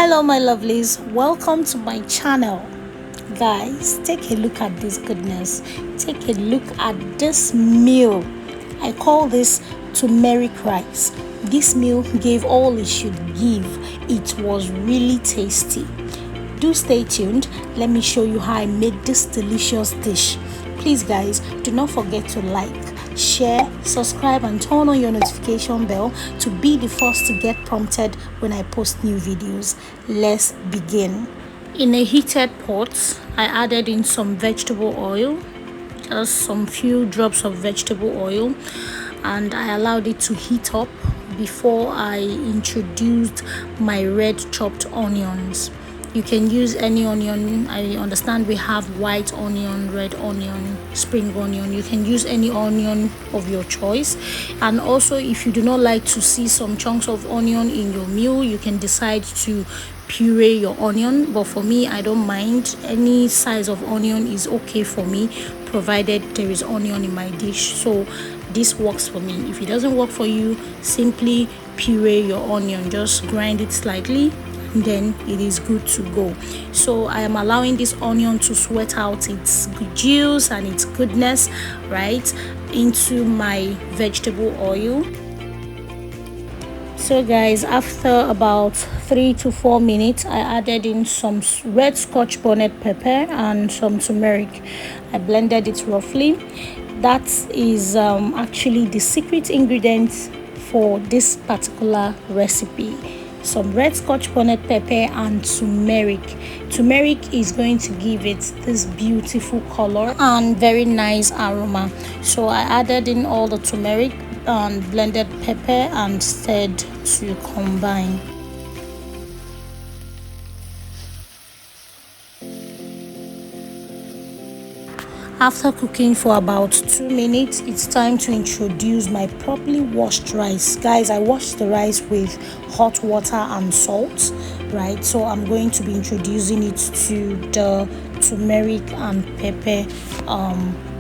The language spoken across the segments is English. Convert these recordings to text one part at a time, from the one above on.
Hello my lovelies, welcome to my channel. Guys, take a look at this goodness. Take a look at this meal. I call this turmeric rice. This meal gave all it should give. It was really tasty. Do stay tuned. Let me show you how I made this delicious dish. Please guys, do not forget to like, share, subscribe and turn on your notification bell to be the first to get prompted when I post new videos. Let's begin. In a heated pot, I added in some vegetable oil, just some few drops of vegetable oil, and I allowed it to heat up before I introduced my red chopped onions. You can use any onion. I understand we have white onion, red onion, spring onion. You can use any onion of your choice. And also, if you do not like to see some chunks of onion in your meal, you can decide to puree your onion. But for me, I don't mind. Any size of onion is okay for me, provided there is onion in my dish. So this works for me. If it doesn't work for you, simply puree your onion. Just grind it slightly, then it is good to go. So I am allowing this onion to sweat out its juice and its goodness right into my vegetable oil. So guys, after about 3 to 4 minutes, I added in some red scotch bonnet pepper and some turmeric. I blended it roughly. That is actually the secret ingredient for this particular recipe. Some red scotch bonnet pepper and turmeric. Turmeric is going to give it this beautiful color and very nice aroma. So I added in all the turmeric and blended pepper and stirred to combine. After cooking for about 2 minutes, it's time to introduce my properly washed rice. Guys, I washed the rice with hot water and salt, right? So I'm going to be introducing it to the turmeric and pepper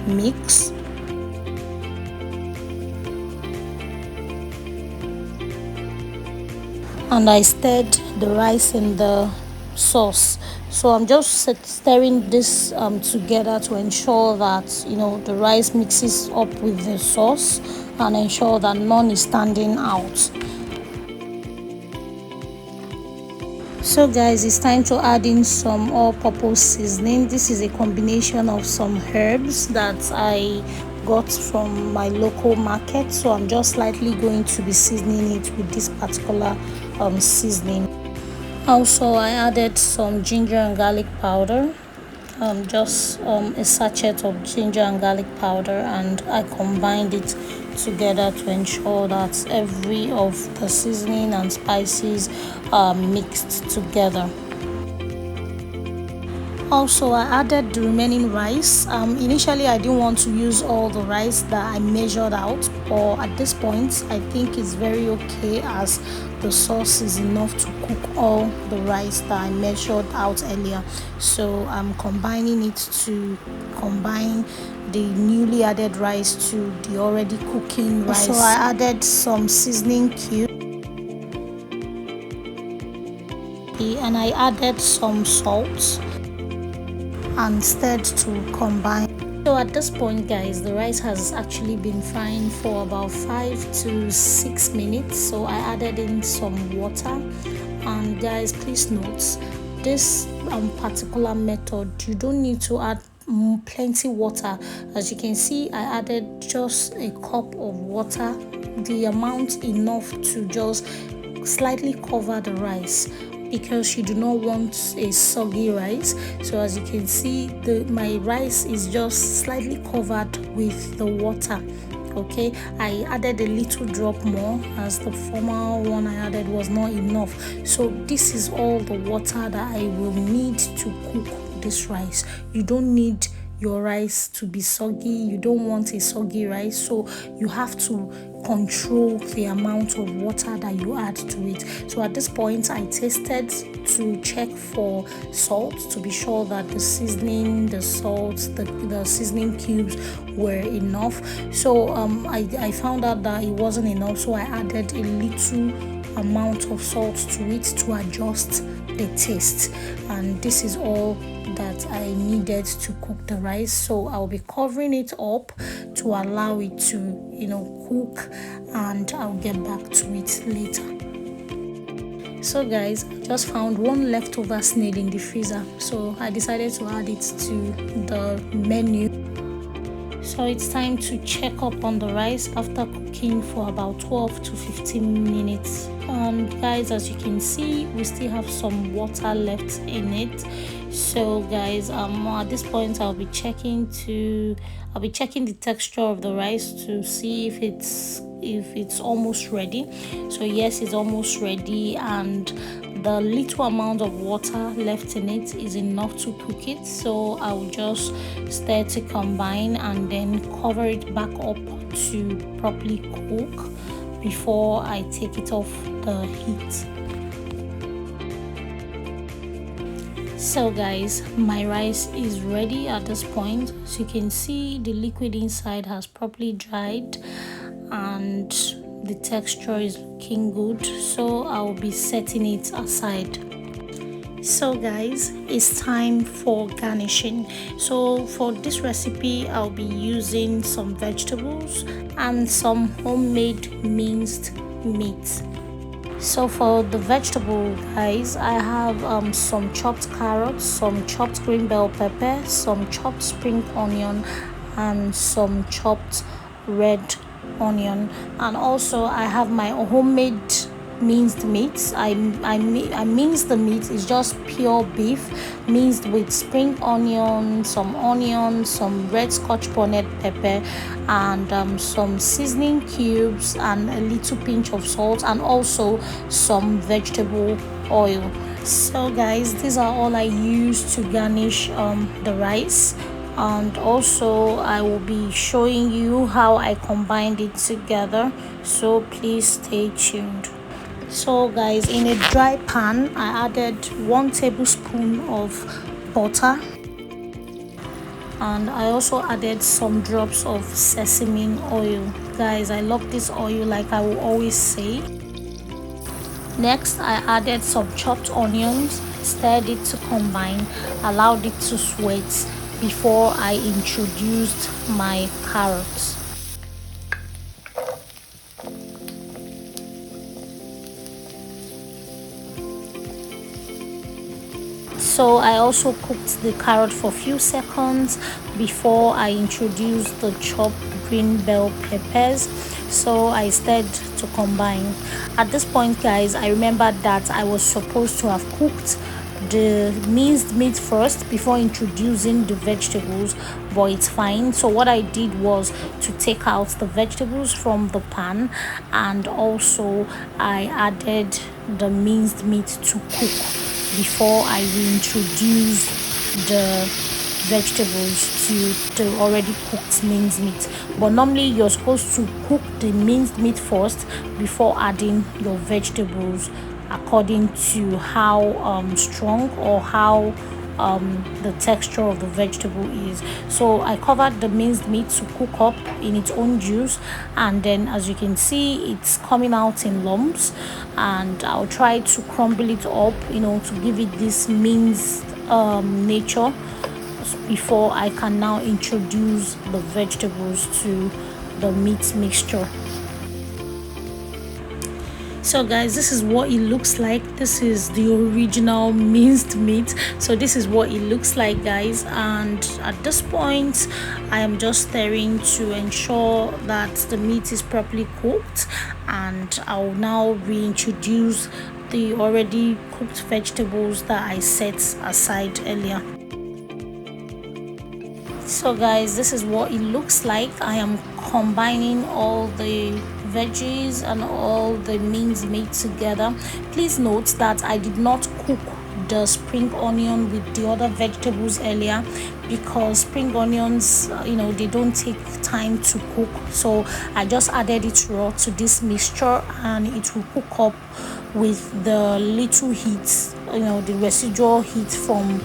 mix. And I stirred the rice in the sauce. So I'm just stirring this together to ensure that the rice mixes up with the sauce and ensure that none is standing out. So guys, it's time to add in some all-purpose seasoning. This is a combination of some herbs that I got from my local market, so I'm just slightly going to be seasoning it with this particular seasoning. Also, I added some ginger and garlic powder, just a sachet of ginger and garlic powder, and I combined it together to ensure that every of the seasoning and spices are mixed together. Also, I added the remaining rice. Initially I didn't want to use all the rice that I measured out, but at this point I think it's very okay as the sauce is enough to cook all the rice that I measured out earlier. So I'm combining it to combine the newly added rice to the already cooking rice. So I added some seasoning cubes and I added some salt and stirred to combine. So at this point guys, the rice has actually been frying for about 5 to 6 minutes. So I added in some water, and guys, please note this particular method, you don't need to add plenty water. As you can see, I added just a cup of water, the amount enough to just slightly cover the rice, because you do not want a soggy rice. So as you can see, my rice is just slightly covered with the water. Okay, I added a little drop more as the former one I added was not enough. So this is all the water that I will need to cook this rice. You don't need your rice to be soggy. You don't want a soggy rice, so you have to control the amount of water that you add to it. So at this point I tasted to check for salt, to be sure that the seasoning, the salt, the seasoning cubes were enough. So I found out that it wasn't enough, so I added a little amount of salt to it to adjust the taste. And this is all that I needed to cook the rice, so I'll be covering it up to allow it to cook, and I'll get back to it later. So guys, I just found one leftover snail in the freezer, so I decided to add it to the menu. So it's time to check up on the rice after cooking for about 12 to 15 minutes. And guys, as you can see, we still have some water left in it. So guys, at this point I'll be checking the texture of the rice to see if it's almost ready. So yes, it's almost ready, and the little amount of water left in it is enough to cook it. So I'll just stir to combine and then cover it back up to properly cook before I take it off the heat. So guys, my rice is ready at this point. As you can see, the liquid inside has properly dried and the texture is looking good, so I'll be setting it aside. So guys, it's time for garnishing. So for this recipe, I'll be using some vegetables and some homemade minced meat. So for the vegetable, guys, I have some chopped carrots, some chopped green bell pepper, some chopped spring onion, and some chopped red onion. And also I have my homemade minced meat. I mince the meat. It's just pure beef minced with spring onion, some red scotch bonnet pepper, and some seasoning cubes, and a little pinch of salt, and also some vegetable oil. So guys, these are all I use to garnish the rice. And also I will be showing you how I combined it together, so please stay tuned. So guys, in a dry pan I added 1 tablespoon of butter, and I also added some drops of sesame oil. Guys, I love this oil, like I will always say. Next, I added some chopped onions, stirred it to combine, allowed it to sweat before I introduced my carrots. So I also cooked the carrot for a few seconds before I introduced the chopped green bell peppers. So I stirred to combine. At this point, guys, I remembered that I was supposed to have cooked the minced meat first before introducing the vegetables, but it's fine. So what I did was to take out the vegetables from the pan, and also I added the minced meat to cook before I reintroduce the vegetables to the already cooked minced meat. But normally you're supposed to cook the minced meat first before adding your vegetables, according to how strong or how the texture of the vegetable is. So I covered the minced meat to cook up in its own juice, and then as you can see, it's coming out in lumps, and I'll try to crumble it up, to give it this minced nature before I can now introduce the vegetables to the meat mixture. So guys, this is what it looks like. This is the original minced meat. So this is what it looks like, guys, and at this point I am just stirring to ensure that the meat is properly cooked, and I'll now reintroduce the already cooked vegetables that I set aside earlier. So guys, this is what it looks like. I am combining all the veggies and all the minced meat together. Please note that I did not cook the spring onion with the other vegetables earlier, because spring onions, they don't take time to cook. So I just added it raw to this mixture, and it will cook up with the little heat, the residual heat from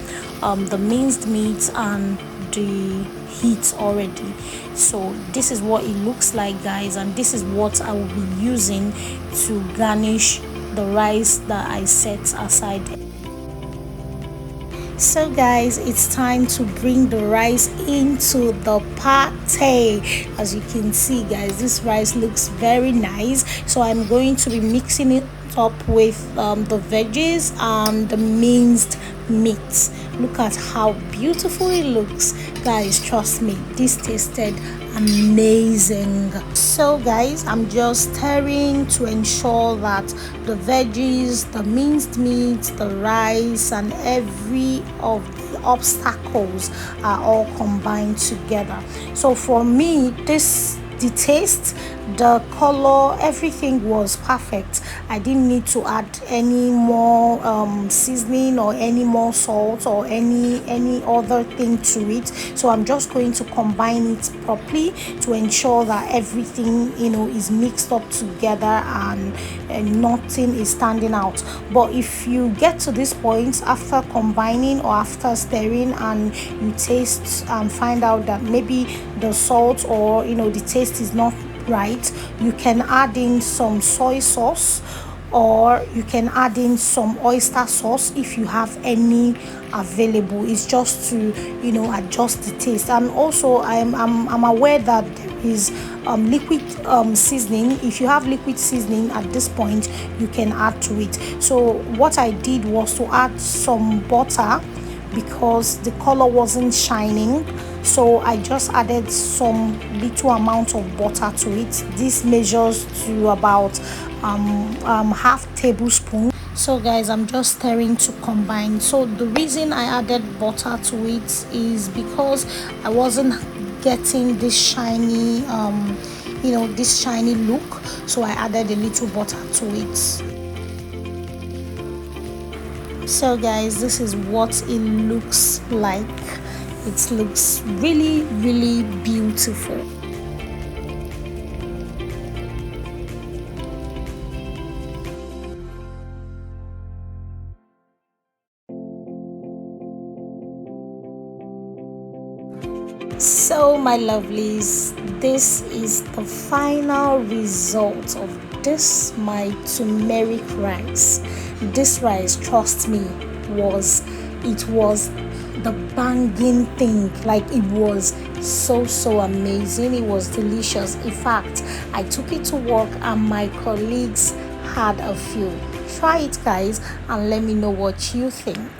the minced meat and the heat already. So this is what it looks like, guys, and this is what I will be using to garnish the rice that I set aside. So guys, it's time to bring the rice into the party. As you can see guys, this rice looks very nice, so I'm going to be mixing it up with the veggies and the minced meat. Look at how beautiful it looks guys. Trust me, this tasted amazing. So guys, I'm just stirring to ensure that the veggies, the minced meat, the rice and every of the obstacles are all combined together. So for me, the taste, the color, everything was perfect. I didn't need to add any more seasoning or any more salt or any other thing to it. So I'm just going to combine it properly to ensure that everything, you know, is mixed up together and nothing is standing out. But if you get to this point after combining or after stirring and you taste and find out that maybe the salt or, you know, the taste is not right, you can add in some soy sauce or you can add in some oyster sauce if you have any available. It's just to, you know, adjust the taste. And also I'm aware that there is liquid seasoning. If you have liquid seasoning at this point, you can add to it. So what I did was to add some butter because the color wasn't shining, so I just added some little amount of butter to it. This measures to about half tablespoon. So guys, I'm just stirring to combine. So the reason I added butter to it is because I wasn't getting this shiny you know, this shiny look, so I added a little butter to it. So guys, this is what it looks like. It looks really beautiful. So my lovelies, this is the final result of this my turmeric rice. This rice, trust me, was the banging thing. Like, it was so amazing. It was delicious. In fact, I took it to work and my colleagues had a few. Try it guys and let me know what you think.